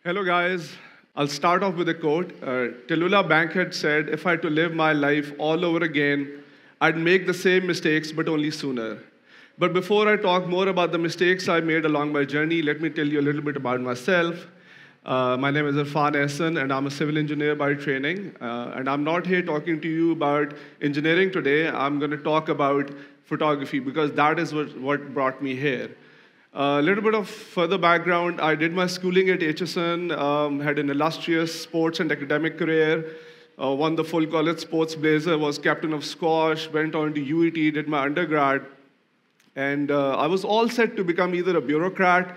Hello, guys. I'll start off with a quote. Tallulah Bankhead said, "If I had to live my life all over again, I'd make the same mistakes, but only sooner." But before I talk more about the mistakes I made along my journey, let me tell you a little bit about myself. My name is Irfan Ahson, and I'm a civil engineer by training. And I'm not here talking to you about engineering today. I'm going to talk about photography because that is what brought me here. A little bit of further background. I did my schooling at HSN, had an illustrious sports and academic career, won the full college sports blazer, was captain of squash, went on to UET, did my undergrad. And I was all set to become either a bureaucrat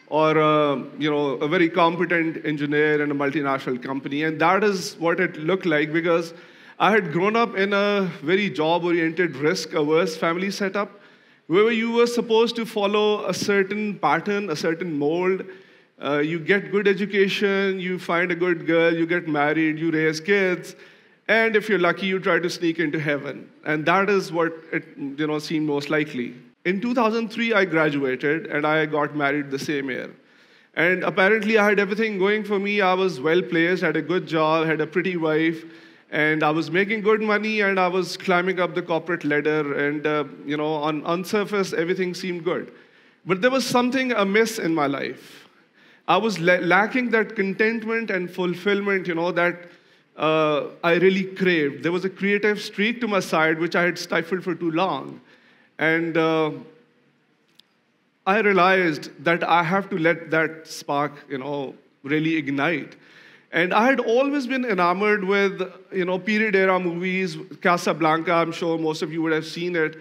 or a very competent engineer in a multinational company. And that is what it looked like because I had grown up in a very job-oriented, risk-averse family setup where you were supposed to follow a certain pattern, a certain mold. You get good education, you find a good girl, you get married, you raise kids, and if you're lucky, you try to sneak into heaven. And that is what it seemed most likely. In 2003, I graduated, and I got married the same year. And apparently, I had everything going for me. I was well-placed, had a good job, had a pretty wife, and I was making good money, and I was climbing up the corporate ladder, and on surface, everything seemed good. But there was something amiss in my life. I was lacking that contentment and fulfillment, that I really craved. There was a creative streak to my side, which I had stifled for too long. And I realized that I have to let that spark, really ignite. And I had always been enamored with, period-era movies, Casablanca, I'm sure most of you would have seen it,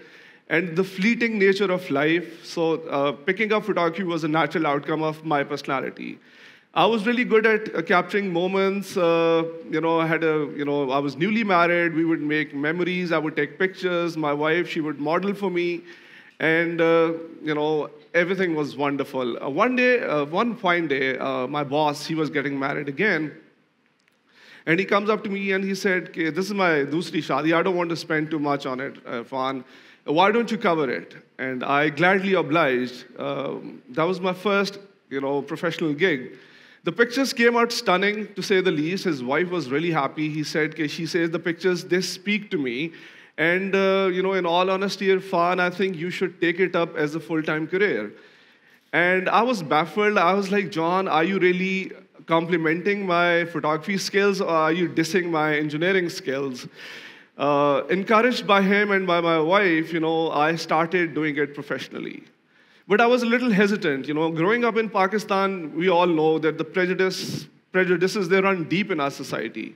and the fleeting nature of life. So picking up photography was a natural outcome of my personality. I was really good at capturing moments. I was newly married. We would make memories. I would take pictures. My wife, she would model for me. And, everything was wonderful. One fine day, my boss, he was getting married again. And he comes up to me and he said, "Okay, this is my dusri shadi. I don't want to spend too much on it, Irfan. Why don't you cover it?" And I gladly obliged. That was my first, professional gig. The pictures came out stunning, to say the least. His wife was really happy. She says, "The pictures, they speak to me. And, in all honesty, Irfan, I think you should take it up as a full-time career." And I was baffled. I was like, "John, are you really complimenting my photography skills, or are you dissing my engineering skills?" Encouraged by him and by my wife, I started doing it professionally. But I was a little hesitant. Growing up in Pakistan, we all know that the prejudices, they run deep in our society.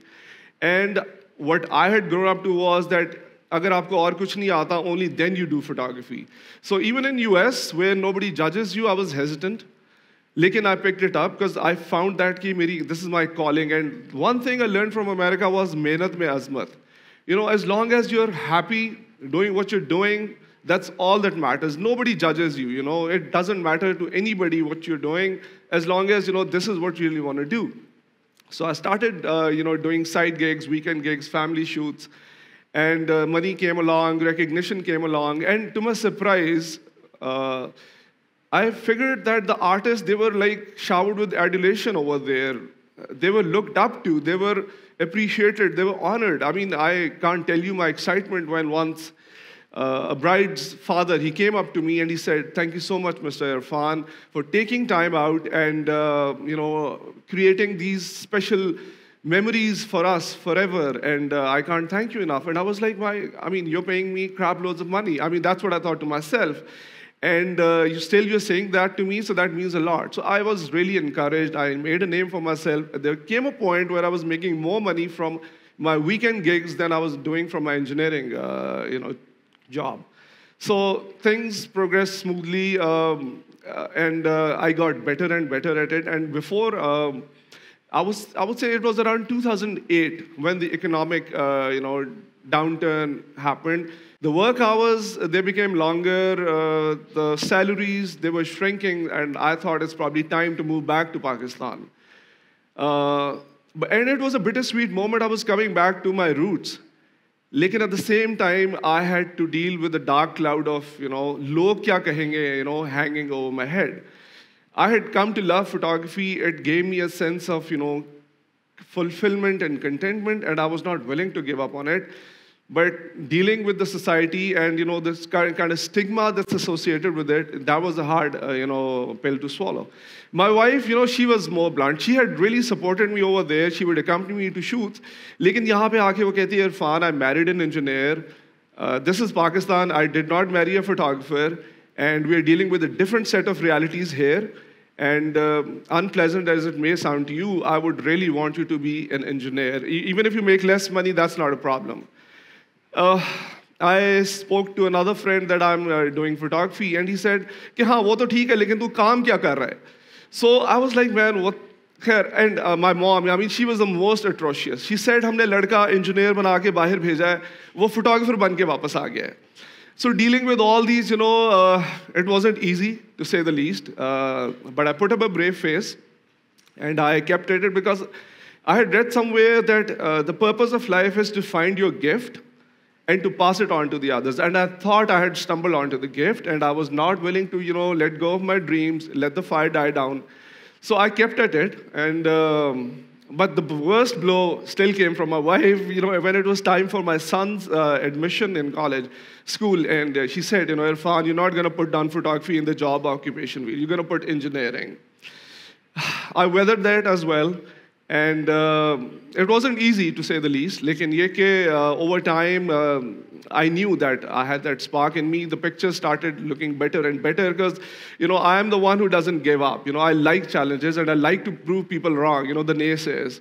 And what I had grown up to was that agar aapko aur kuch nahi aata, only then you do photography. So even in US, where nobody judges you, I was hesitant. Lekin I picked it up because I found that this is my calling. And one thing I learned from America was mehnat mein azmat. As long as you're happy doing what you're doing, that's all that matters. Nobody judges you, It doesn't matter to anybody what you're doing, as long as, this is what you really want to do. So I started, doing side gigs, weekend gigs, family shoots. And money came along, recognition came along. And to my surprise, I figured that the artists, they were like showered with adulation over there. They were looked up to. They were appreciated. They were honored. I mean, I can't tell you my excitement when once a bride's father, he came up to me and he said, "Thank you so much, Mr. Irfan, for taking time out and, creating these special memories for us forever. And I can't thank you enough." And I was like, you're paying me crap loads of money. That's what I thought to myself. And you're saying that to me, so that means a lot. So I was really encouraged. I made a name for myself. There came a point where I was making more money from my weekend gigs than I was doing from my engineering, job. So things progressed smoothly, and I got better and better at it. And before, I would say it was around 2008 when the economic, downturn happened. The work hours, they became longer. The salaries, they were shrinking, and I thought it's probably time to move back to Pakistan. And it was a bittersweet moment. I was coming back to my roots. Lekin at the same time, I had to deal with the dark cloud of, log kya kahenge, hanging over my head. I had come to love photography. It gave me a sense of, fulfillment and contentment, and I was not willing to give up on it. But dealing with the society and, this kind of stigma that's associated with it, that was a hard, pill to swallow. My wife, she was more blunt. She had really supported me over there. She would accompany me to shoots. Lekin yahan pe aake wo kehti hai, Irfan, I married an engineer. This is Pakistan. I did not marry a photographer. And we are dealing with a different set of realities here. And unpleasant as it may sound to you, I would really want you to be an engineer. Even if you make less money, that's not a problem. I spoke to another friend that I'm doing photography, and he said, "Ki haan, wo to theek hai, lekin tu kaam kya kar raha hai?" So I was like, man, what? And my mom, I mean, she was the most atrocious. She said, "Humne ladka engineer bana ke bahar bheja hai, wo photographer ban ke wapas aa gaya hai." So dealing with all these, it wasn't easy, to say the least. But I put up a brave face, and I kept at it because I had read somewhere that the purpose of life is to find your gift and to pass it on to the others. And I thought I had stumbled onto the gift, and I was not willing to, let go of my dreams, let the fire die down. So I kept at it, and but the worst blow still came from my wife, when it was time for my son's admission in school, and she said, Irfan, you're not going to put down photography in the job occupation wheel. You're going to put engineering. I weathered that as well. And it wasn't easy, to say the least. Lekin ye ke, over time, I knew that I had that spark in me. The pictures started looking better and better because, I am the one who doesn't give up. I like challenges, and I like to prove people wrong, the naysayers.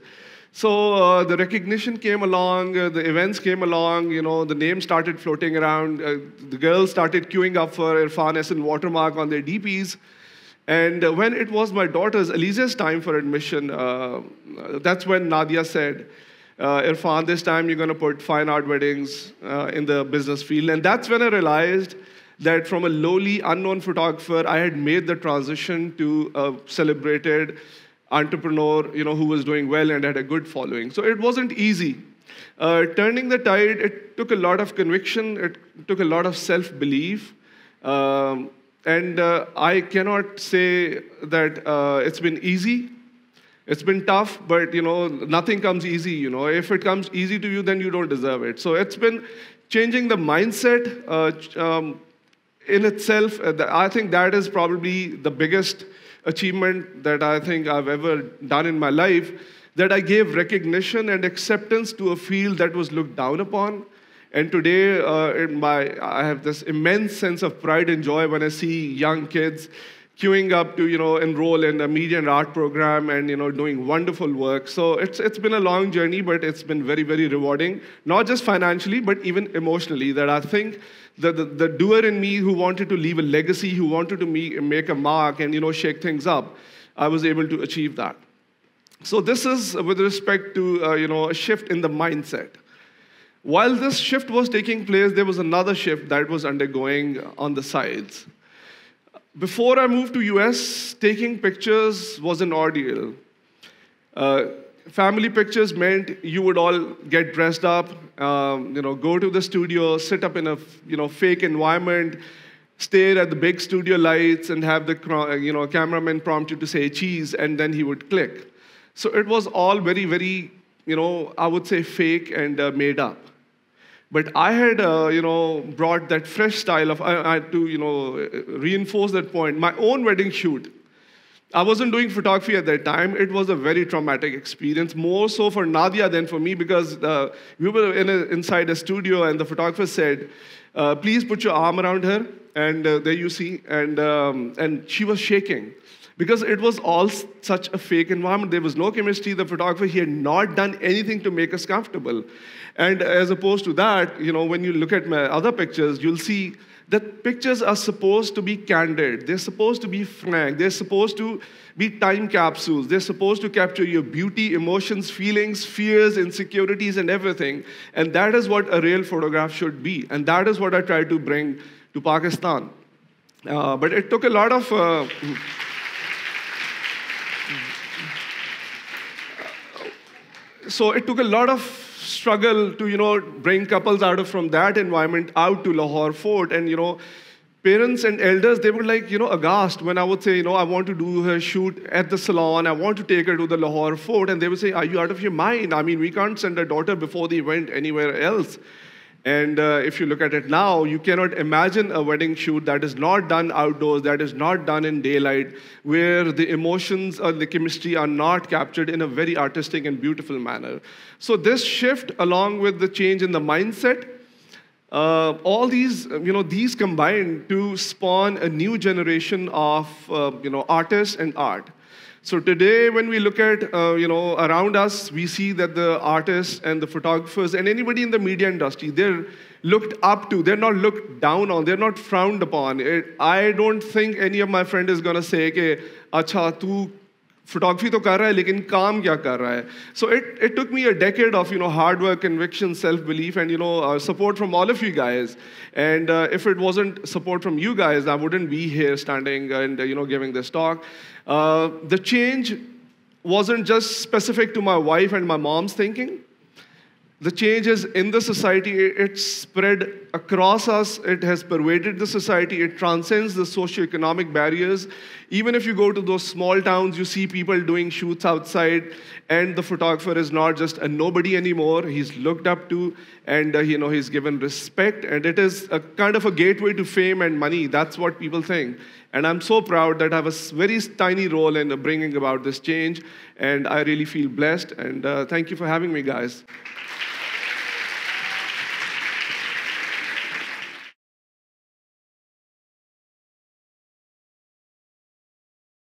So the recognition came along, the events came along, the name started floating around. The girls started queuing up for Irfan Ahson watermark on their DPs. And when it was my daughter's, Elise's time for admission, that's when Nadia said, Irfan, this time you're going to put fine art weddings in the business field. And that's when I realized that from a lowly, unknown photographer, I had made the transition to a celebrated entrepreneur, who was doing well and had a good following. So it wasn't easy. Turning the tide, it took a lot of conviction. It took a lot of self-belief. And I cannot say that it's been easy. It's been tough, but nothing comes easy. If it comes easy to you, then you don't deserve it. So it's been changing the mindset in itself. I think that is probably the biggest achievement that I think I've ever done in my life. That I gave recognition and acceptance to a field that was looked down upon. And today, I have this immense sense of pride and joy when I see young kids queuing up to, enroll in a media and art program and, doing wonderful work. So it's been a long journey, but it's been very, very rewarding, not just financially, but even emotionally, that I think the doer in me who wanted to leave a legacy, who wanted to make a mark and, shake things up, I was able to achieve that. So this is with respect to, a shift in the mindset. While this shift was taking place, there was another shift that was undergoing on the sides. Before I moved to US, taking pictures was an ordeal. Family pictures meant you would all get dressed up, go to the studio, sit up in a fake environment, stare at the big studio lights, and have the cameraman prompt you to say cheese, and then he would click. So it was all very, very, I would say fake and made up. But I had, brought that fresh style of, I had to, reinforce that point. My own wedding shoot. I wasn't doing photography at that time. It was a very traumatic experience, more so for Nadia than for me, because we were inside a studio, and the photographer said, please put your arm around her, and there you see, and she was shaking. Because it was all such a fake environment. There was no chemistry. The photographer, he had not done anything to make us comfortable. And as opposed to that, when you look at my other pictures, you'll see that pictures are supposed to be candid. They're supposed to be frank. They're supposed to be time capsules. They're supposed to capture your beauty, emotions, feelings, fears, insecurities, and everything. And that is what a real photograph should be. And that is what I tried to bring to Pakistan. But it took a lot of... So it took a lot of struggle to, bring couples from that environment out to Lahore Fort. And, parents and elders, they were like, aghast when I would say, I want to do her shoot at the salon, I want to take her to the Lahore fort, and they would say, are you out of your mind? I mean, we can't send our daughter before the event anywhere else. And if you look at it now, you cannot imagine a wedding shoot that is not done outdoors, that is not done in daylight, where the emotions or the chemistry are not captured in a very artistic and beautiful manner. So this shift, along with the change in the mindset, all these combine to spawn a new generation of, artists and art. So today, when we look at, around us, we see that the artists and the photographers and anybody in the media industry, they're looked up to. They're not looked down on. They're not frowned upon. I don't think any of my friend is going to say, कि, अच्छा, तू photography तो कर रहा है, लेकिन काम क्या कर रहा है? So it took me a decade of hard work, conviction, self-belief, and support from all of you guys. And if it wasn't support from you guys, I wouldn't be here standing and giving this talk. The change wasn't just specific to my wife and my mom's thinking. The change is in the society. It's spread across us. It has pervaded the society. It transcends the socioeconomic barriers. Even if you go to those small towns, you see people doing shoots outside, and the photographer is not just a nobody anymore. He's looked up to, and he's given respect, and it is a kind of a gateway to fame and money. That's what people think. And I'm so proud that I have a very tiny role in bringing about this change, and I really feel blessed. And thank you for having me, guys.